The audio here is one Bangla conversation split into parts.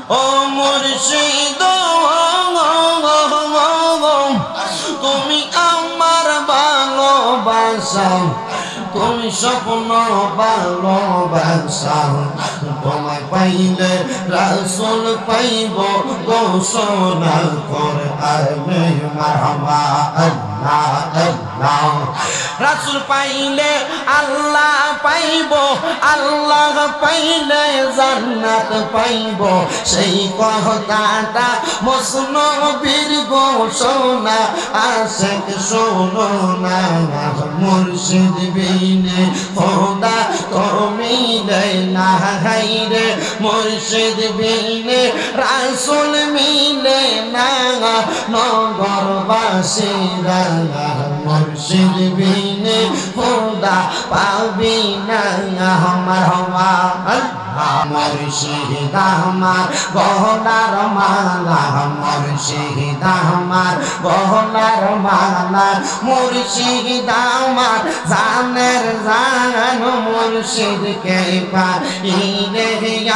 ও মুর্শিদ তুমি আমার ভালোবাসা, তুমি স্বপ্ন ভালোবাসা, তোমায় পাইলে রাসূল পাইব ঘোষণা করে আলে মারহাবা আল্লাহ আল্লাহ। রাসূল পাইলে আল্লাহ পাইব, আল্লাহ পাইলে জান্নাত পাইব, সেই কথাটা মসনবীর ঘোষণা আশিক শোনো না। মুর্শিদ বিনে খোদা তো মিলে না হায়রে, মুর্শিদ বিনে রাসূল মিলে না নগরবাসীরা, মুর্শিদ বিনে খোদা পাবি না মারহাবা আল্লাহ। মুর্শিদ আমার গহনার মালা, মুর্শিদ আমার গহনার মালা, মুর্শিদ আমার জানের জান, মুর্শিদকে পাইলে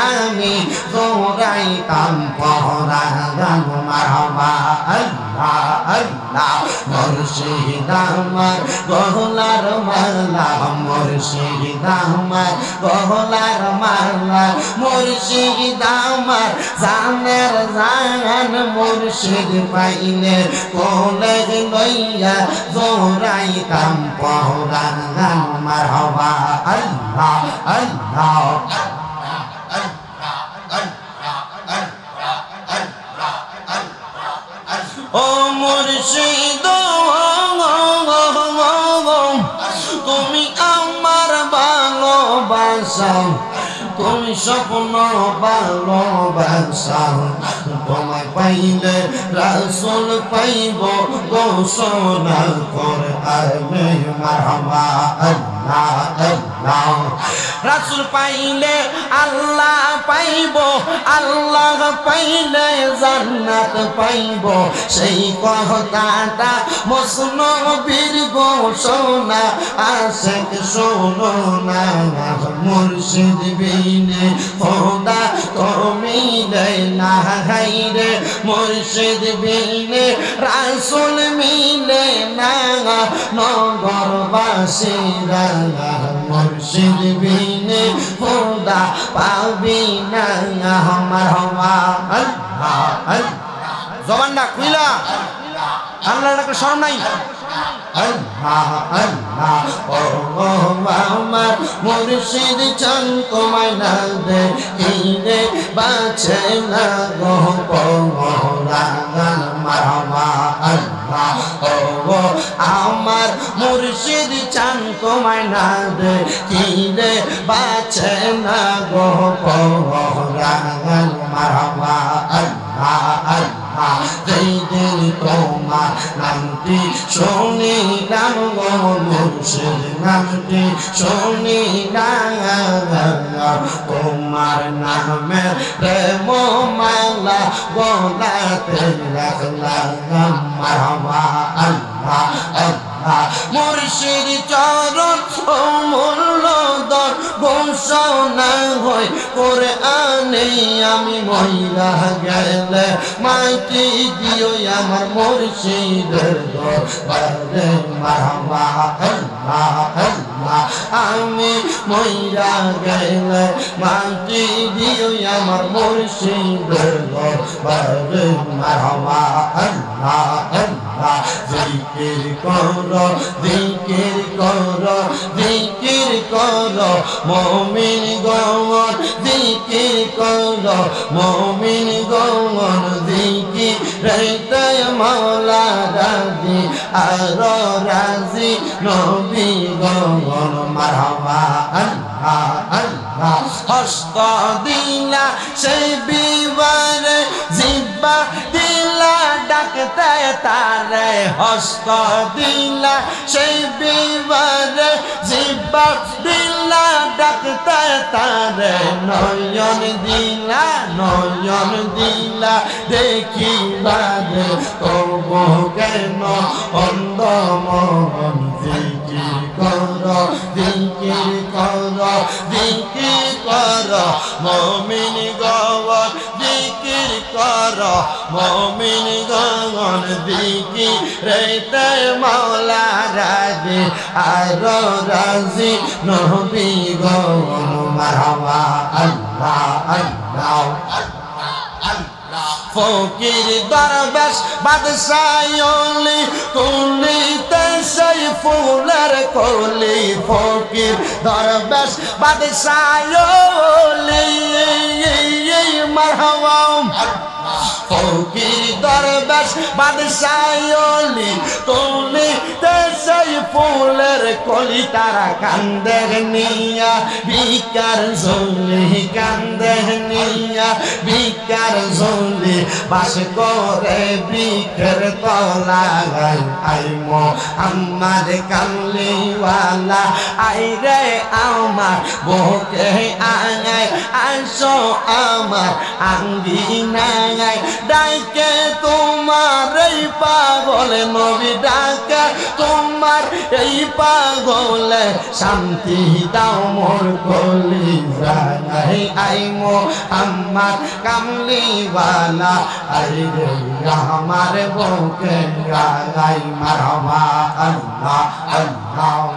আমি দৌড়াইতাম পরাগান মারহাবা আল্লাহ আল্লাহ। মুর্শিদ আমার গহনার মালা, মুর্শিদ আমার গহনার মালা, মুর্শিদ আমার জানের জান, মুর্শিদ পাইলে কোলে লইয়া দৌড়াইতাম পরাগান মারহাবা আল্লাহ আল্লাহ। ও মুর্শিদ তুমি আমার ভালোবাসা, তুমি স্বপ্ন ভালোবাসা, তোমায় পাইলে রাসূল পাইব ঘোষণা করে আলে মারহাবা আল্লাহ আল্লাহ। রাসূল পাইলে আল্লাহ পাইব, আল্লাহ পাইলে জান্নাত পাইব, সেই কথাটা মসনবীর ঘোষণা আশিক শোনো না। মুর্শিদ বিনে খোদা তো মিলে না হায়রে, মুর্শিদ বিনে রাসূল মিলে না নগরবাসীরা, মুর্শিদ বিনে খোদা পাবি না মারহাবা আল্লাহ আল্লাহ। জবানটা খুইলা আল্লাহর একটা শরম নাই আল্লাহ আল্লাহ। ও আমার মুর্শিদ চান তোমায় না দেখিলে বাঁচে না গো পরাগান মারহাবা আল্লাহ। ও আমার মুর্শিদ চান তোমায় না দেখিলে বাঁচে না গো পরাগান মারহাবা আল্লাহ আল্লাহ। যেই দিন তোমার নামটি শুনিলাম গো মুর্শিদ, নামটি শুনিলাম, তোমার নামে প্রেম মালা গলাতে রাখলাম মারহাবা আল্লাহ আল্লাহ। মুর্শিদ চরণ অমূল্য দর ঘোষণা হয় কোরআনে, আমি মইরা গেলে মাটি দিও আমার মুর্শিদের দরবারে মারহাবা আল্লাহ আল্লাহ। আমি মইরা গেলে মাটি দিও আমার মুর্শিদের দরবারে মারহাবা আল্লাহ আল্লাহ। জিকির করো জিকির করো জিকির করো মুমিন গণ, জিকির করো মুমিন গণ, জিকির রইতে মাওলা রাজি আর রাজি নবী গণ মারহাবা আল্লাহ আল্লাহ। হস্ত দিলা সেই বিবারে, জিব্বা দিলা ডাকতে তারে, হস্ত দিলা সেই বিবারে, জিব্বা দিলা ডাকতে তারে, নয়ন দিলা নয়ন দিলা দেখিবারে, তবু কেন অন্ধ মন। জিকির করো জিকির করো জিকির করো মুমিন গণ, জিকির কর মুমিন গণ দিকি রেতে মাওলা রাজি আর রাজি নবী গণ মারহাবা আল্লাহ আল্লাহ ফকির দরবেশ বাদশাহলি তুলিতে সেই ফুলের কলি ফকির দরবেশ বাদশাহলি মারহাবা ফকির দরবেশ বাদশাহলি তুলিতে সেই ফুলের কলি তারা কান্দে নিয়া ভিকার ঝুলি কান্দে নিয়া ভিকার ঝুলি বাস করে বৃক্ষের তলায় আই মোহাম্মদ কামলিওয়ালা আই রে আমার বুকে আয় আইসো আমার আঙ্গিনায় ডাকে তোমার এই পাগল নবী ডাকে তোমার এই পাগলে শান্তি দাও মোর কলি যায় আই মোহাম্মদ কামলিওয়ালা আই রে আমার বুকে আয় মারহাবা আল্লাহ আল্লাহ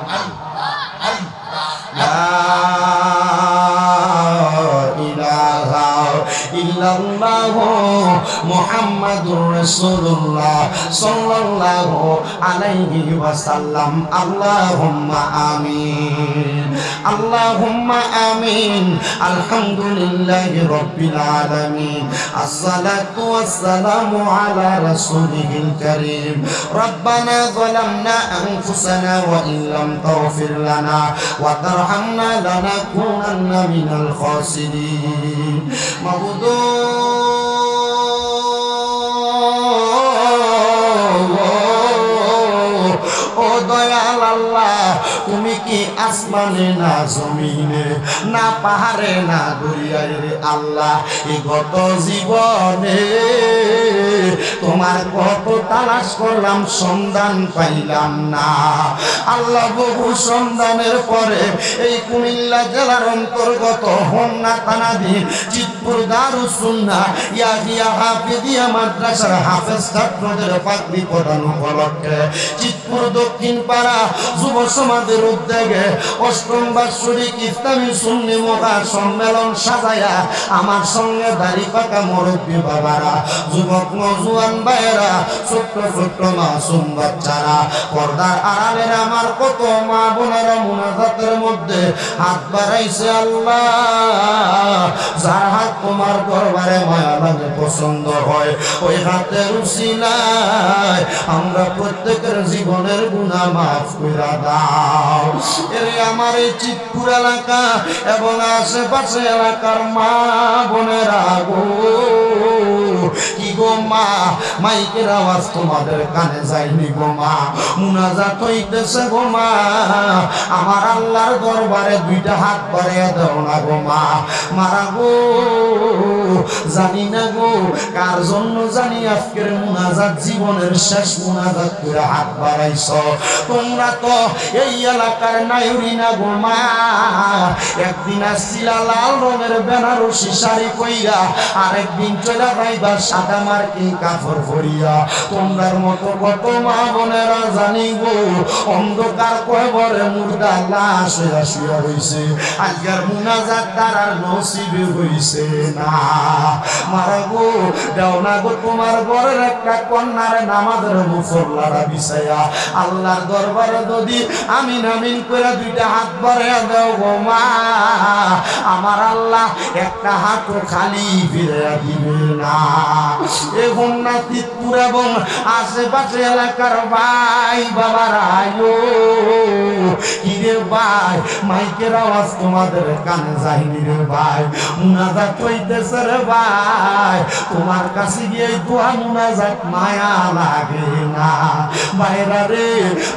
ইল্লাল্লাহু মুহাম্মাদুর রাসূলুল্লাহ সাল্লাল্লাহু আলাইহি ওয়াসাল্লাম আল্লাহুম্মা আমিন আল্লাহুম্মা আমিন আলহামদুলিল্লাহি রাব্বিল আলামিন আসসালাতু ওয়াসসালামু আলা রাসূলিহিল কারীম রব্বানা যালামনা আনফুসানা ওয়া ইল্লাম তাগফির লানা ওয়া তারহামনা লানাকুনান্না মিনাল খাসিরিন মাবুদ ও দয়াল আল্লাহ তুমি কি আসমানে না জমিনে না পাহাড়ে না দরিয়ায় রে আল্লাহ এই গত জীবনে তোমার কত তালাশ করলাম সন্ধান পাইলাম না আল্লাহ বহু সন্ধানের পরে এই কুমিল্লা জেলার অন্তর্গত হোমনা থানাধীন চিতপুর দারুস সুন্নাহ ইয়াহিয়া হাফিজিয়া মাদ্রাসার হাফেজ ছাত্রদের পাগড়ি প্রদান উপলক্ষে চিতপুর দক্ষিণ পাড়া যুব সমাজের উদ্যোগে অষ্টম বার্ষিক ইসলামী সুন্নি মহা সম্মেলন সাজায়া আমার সঙ্গে দাড়ি পাকা মুরব্বী বাবারা যুবক নওজোয়ান ভাইয়েরা ছোট্ট ছোট্ট মাসুম বাচ্চারা পর্দার আড়ালের আমার কত মা বোনেরা মুনাজাতের মধ্যে হাত বাড়াইছে আল্লাহ যার হাত তোমার দরবারে মায়া লাগে পছন্দ হয় ওই হাতের উসিলায় আমরা প্রত্যেকের জীবনের গুনাহ মাফ কইরা দাও এর আমার এই চিতপুর এলাকা এবং আশেপাশে এলাকার মা বোনেরা গো কি গো মা মাইকের আওয়াজ তোমাদের কানে যায়নি গো মা মুনাজাত হইতেছে গো মা আমার আল্লাহর দরবারে দুইটা হাত বাড়াইয়া দাও না গো মা মারা গো জানি না গো কার জন্য জানি আজকের মুনাজাত জীবনের শেষ মুনাজাত করে হাত বাড়াইছো তোমরা তো এই এলাকার নায়ুরি না গো মা একদিন আসছিলা লাল রঙের বেনারসি শাড়ি পইরা আরেকদিন চলে যাইবা সাদা মার্কি কাপড় পরিয়া তোমরার মতো কত মা বোনেরা জানি গো অন্ধকার কয়বরে মুর্দা লাশ শুয়ে রইছে আজকের মুনাজাত তার নসিবে হইছে না মারা গো দাও না গো তোমার ঘরের একটা কন্যার নামাজের মুসল্লারা বিছায়া আল্লাহর দরবারে যদি আমিন আমিন করে দুইটা হাত বাড়াইয়া দাও গো মা আমার আল্লাহ একটা হাতও খালি ফিরিয়ে দিবে না এখন না চিতপুর এবং আশেপাশে এলাকার ভাই বাবারা কি রে ভাই মাইকের আওয়াজ তোমাদের কানে যায়নি রে ভাই মুনাজাত হইতেছে রে ভাই তোমার কাছে গিয়ে দোয়া মুনাজাত মায়া লাগে না ভাইরা রে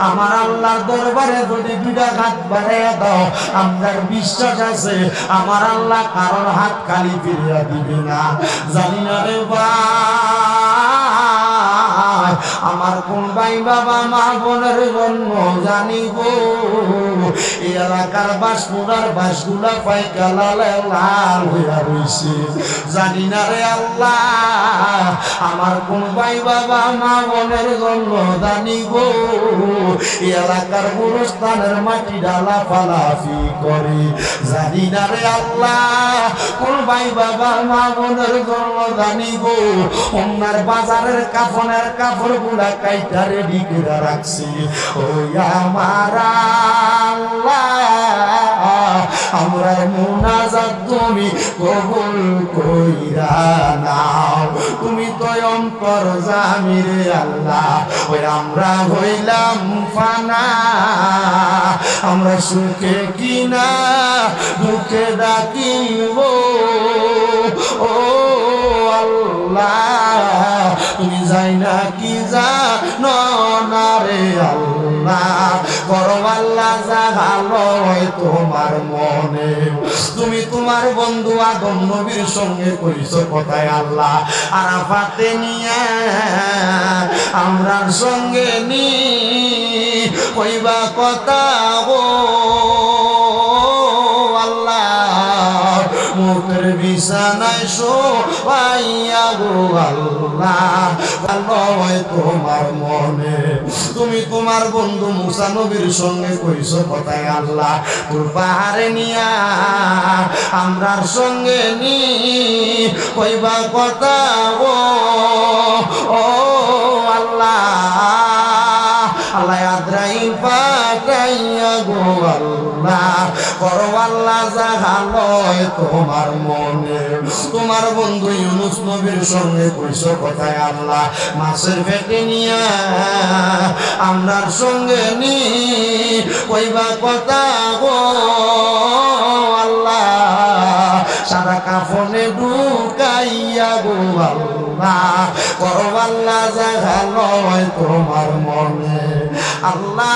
আমার আল্লাহর দরবারে যদি দুইটা হাত বাড়াইয়া দাও আমার বিশ্বাস আছে আমার আল্লাহ কারোর হাত খালি ফিরিয়ে দিবে না জানি না রে ভাই আমার কোন ভাই বাবা মা বোনের জন্য জানি গো এই এলাকার বাসগুলার বাসগুলা পাইকা লাল লাল হইয়া রইছে জানি না রে আল্লাহ আমার কোন ভাই বাবা মা বোনের জন্য জানি গো এই এলাকার গুরুস্থানের মাটি ডালা ফালাফি করে জানি না রে আল্লাহ কোন ভাই বাবা মা বোনের জন্য জানি গো ওনার বাজারের কাফনের কাপড় গুলা কাইটা রেডি করে রাখছি ওই আমার আল্লাহ আমরা মুনাজাত তুমি কবুল কইরা নাও তুমি তো অন্তর জামি রে আল্লাহ ওই আমরা হইলাম ফানা আমরা সুখে কিনা দুঃখে ডাকিব ও আল্লাহ তুমি যাই না কি জানো না রে আল্লাহ করো আল্লাহ জাগালো তোমার মনে তুমি তোমার বন্ধু আদম নবীর সঙ্গে কইছো কথায় আল্লাহ আরাফাতে নিয়ে আমরার সঙ্গে নি কইবা কথা গো মুখের বিছানায় শোয়াইয়া গো আল্লাহ ভালো হয় তোমার মনে তুমি তোমার বন্ধু মুসা নবীর সঙ্গে কইছো কথায় আল্লাহ তোর পাহাড়ে নিয়া আমরার সঙ্গে নি কইবা কথা গো ও আল্লাহ আল্লাহ আদ্রাইল পাঠাইয়া গো আল্লাহ করো আল্লাহ জাগালো তোমার মনে তোমার বন্ধু ইউনুস নবীর সঙ্গে কইছো কথায় আল্লাহ মাছের পেটে নিয়া আমরার সঙ্গে নি কইবা কথা গো আল্লাহ সাদা কাফনে ঢুকাইয়া গো আল্লাহ করো আল্লাহ জাগালো তোমার মনে আল্লাহ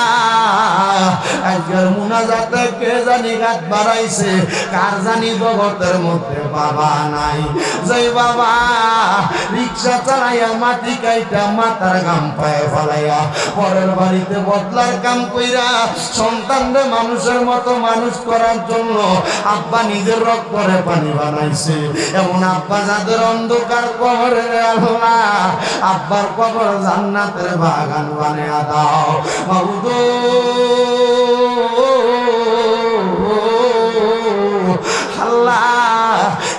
আজকের মুনাজাতে কে জানি গাত বাড়াইছে কার জানি জগতের মধ্যে বাবা নাই যে বাবা রিক্সা চালাইয়া মাটি কাইটা মাথার গাম পায়ে ফেলাইয়া পরের বাড়িতে বদলার কাম কইরা সন্তানরে মানুষের মতো মানুষ করার জন্য আব্বা নিজের রক্তরে পানি বানাইছে এমন আব্বা যাদের অন্ধকার কবরে আল্লাহ আব্বার কবর জান্নাতের বাগান বানিয়ে দাও মাবুদ আল্লাহ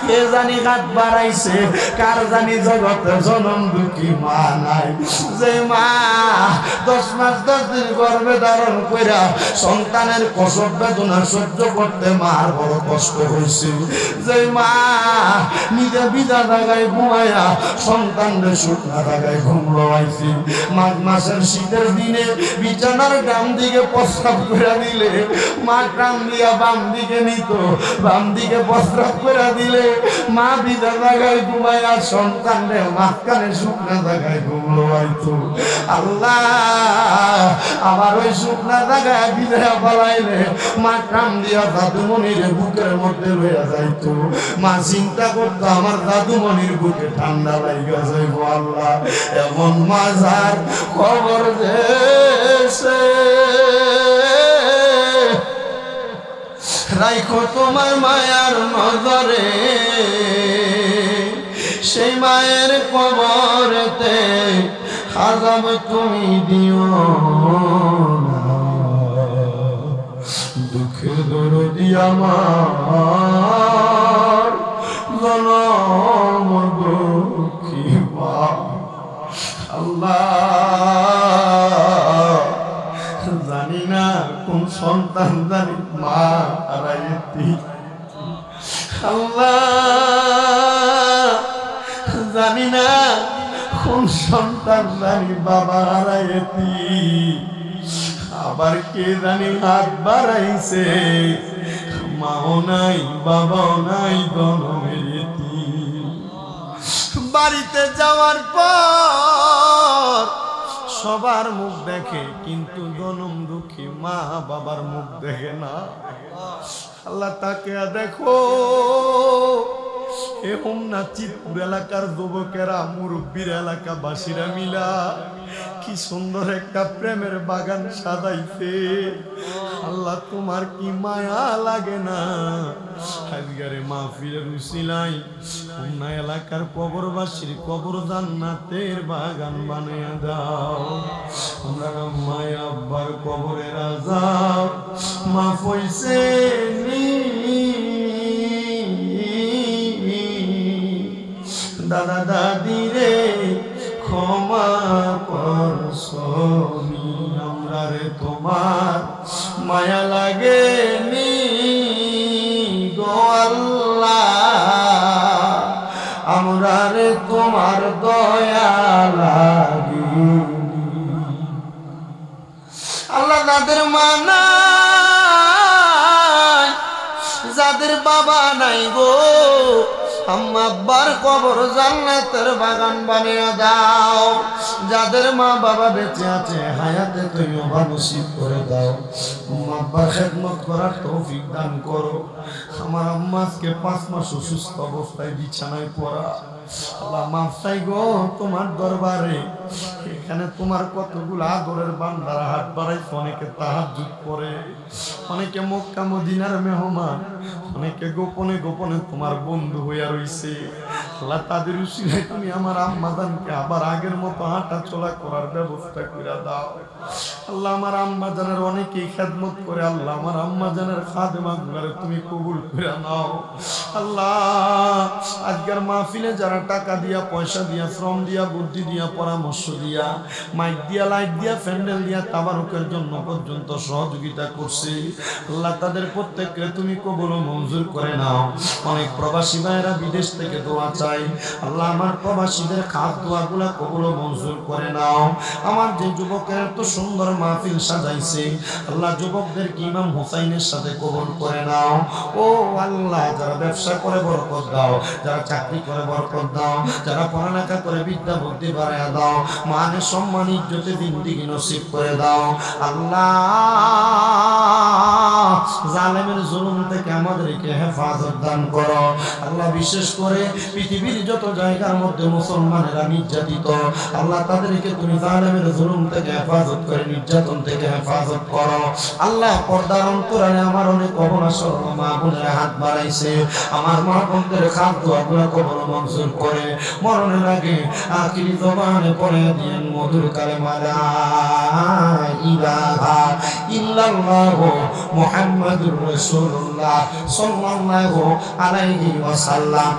কে জানি হাত বাড়াইছে কার জানি জগতে জনম দুঃখী মা নাই যে মা 10 মাস 10 দিন গর্ভে ধারণ কইরা সন্তানের কষ্ট বেদনা সহ্য করতে মার বড় কষ্ট হয়েছে যে মা নিজে বিদা জায়গায় ঘুমাইয়া সন্তানদের শুকনা জায়গায় ঘুমলো আইছে মাঘ মাসের শীতের দিনে বিছানার ডান দিকে প্রস্রাব করে দিলে মা ডান দিয়া বাম দিকে নিত বাম দিকে প্রস্রাব করে দিলে মা বিদা জায়গায় ঘুমাইয়া সন্তানদের মাঝখানে শুকনা জায়গায় ঘুমলো আইতো আল্লাহ আমার ওই শুকনা জায়গায় বিদায় পালাইলে মা কাম দিয়া দাদুমণির বুকের মধ্যে লইয়া যাইতো মা চিন্তা করতো আমার দাদুমণির বুকে ঠান্ডা লাইগা যাইব আল্লাহ এমন মাজার খবর দেশে রাইখো তোমার মায়ার নজরে সেই মায়ের কবরেতে আযাব তুমি দিও না দুঃখে দরদি আমার জনম দুঃখী মা আল্লাহ জানি না কোন সন্তান জানি মা হারাইতি আল্লাহ জানি না কোন সন্তান জানি বাবা হারাইতি আবার কে জানি হাত বাড়াইছে মাও নাই বাবাও নাই জনমের বাড়িতে যাওয়ার পর সবার মুখ দেখে কিন্তু জনম দুঃখী মা বাবার মুখ দেখে না আল্লাহ তাকে দেখো এ হোমনা চিতপুর এলাকার যুবকেরা মুরব্বীর এলাকাবাসীরা মিলা কি সুন্দর একটা প্রেমের বাগান সাজাইছে। আল্লাহ তোমার কি মায়া লাগে না? আজগারে মাহফিলের উসিলাই হোমনা এলাকার কবরবাসীর কবর জান্নাতের বাগান বানিয়ে দাও। আমরা মায়া আব্বার কবরের আযাব মাফ হইছে নি, দাদা দাদি রে ক্ষমা করছনি, আমরা রে তোমার মায়া লাগে নি গো আল্লাহ, আমরা রে তোমার দয়া লাগেনি। আল্লাহ যাদের মা নাই, যাদের বাবা নাই গো, আম্মা আব্বার কবর জান্নাতের বাগান বানিয়ে দাও। যাদের মা বাবা বেঁচে আছে হায়াতে তৈয়বা নসিব করে দাও। আম্মা আব্বার খেদমত করার তৌফিক দান করো। আমার আম্মা আজকে 5 মাস অসুস্থ অবস্থায় বিছানায় পড়া। আল্লাহ মাফ চাই গো তোমার দরবারে। এখানে তোমার কতগুলো আদরের বান্দারা হাত বাড়াইছে, অনেকে তাহাজ্জুদ পড়ে, অনেকে মক্কা মদিনার মেহমান, অনেকে গোপনে গোপনে তোমার বন্ধু হইয়া রইছে। আল্লাহ তাদের উসিলায় তুমি আমার আম্মা জানকে আবার আগের মতো হাঁটা চলা করার ব্যবস্থা করে দাও। আল্লাহ আমার আম্মা জানের অনেকেই খেদমত করে, আল্লাহ আমার আম্মা জানের খাদেমা গুলারে তুমি কবুল করে নাও। আল্লাহ আজকের মাহফিলে যারা টাকা দিয়া, পয়সা দিয়া, শ্রম দিয়া, বুদ্ধি দিয়া, পরামর্শ দিয়া, মাইক দিয়া, লাইট দিয়া, প্যান্ডেল দিয়া তাবারুকের জন্য পর্যন্ত সহযোগিতা করছে, আল্লাহ তাদের প্রত্যেককে তুমি কবুল ও মঞ্জুর করে নাও। অনেক প্রবাসী ভাইরা বিদেশ থেকে দোয়া চাই, আল্লাহ আমার প্রবাসীদের খাস দোয়াগুলা কবুল ও মঞ্জুর করে নাও। আমার যে যুবকের এত সুন্দর মাহফিল সাজাইছে, আল্লাহ যুবকদেরকে ইমাম হুসাইনের সাথে কবুল করে নাও। ও আল্লাহ যারা ব্যবসা করে বরকত দাও, যারা চাকরি করে বরকত দাও, যারা পড়ালেখা করে বিদ্যা বুদ্ধি বাড়াইয়া দাও, মানে সম্মান ইজ্জতে জিন্দেগি নসিব করে দাও। আল্লাহ জালেমের জুলুম থেকে আমাদেরকে হেফাজত দান করো। আল্লাহ বিশেষ করে পৃথিবীর যত জায়গার মধ্যে মুসলমানেরা নির্যাতিত, আল্লাহ তাদেরকে তুমি জালেমের জুলুম থেকে হেফাজত করে, নির্যাতন থেকে হেফাজত করো। আল্লাহ পর্দার অন্তরালে আমার অনেক অবনাশর মা বোনেরা হাত বাড়াইছে, আমার মা বোনদের খাদ্য দোয়াগুলো কবুল মঞ্জুর করে মরণের আগে আখিরি জবানে পড়ে দিয়েন মধুর কালেমা লা ইলাহা ইল্লাল্লাহু মুহাম্মাদুর রাসূলুল্লাহ সাল্লাল্লাহু আলাইহি ওয়াসাল্লাম।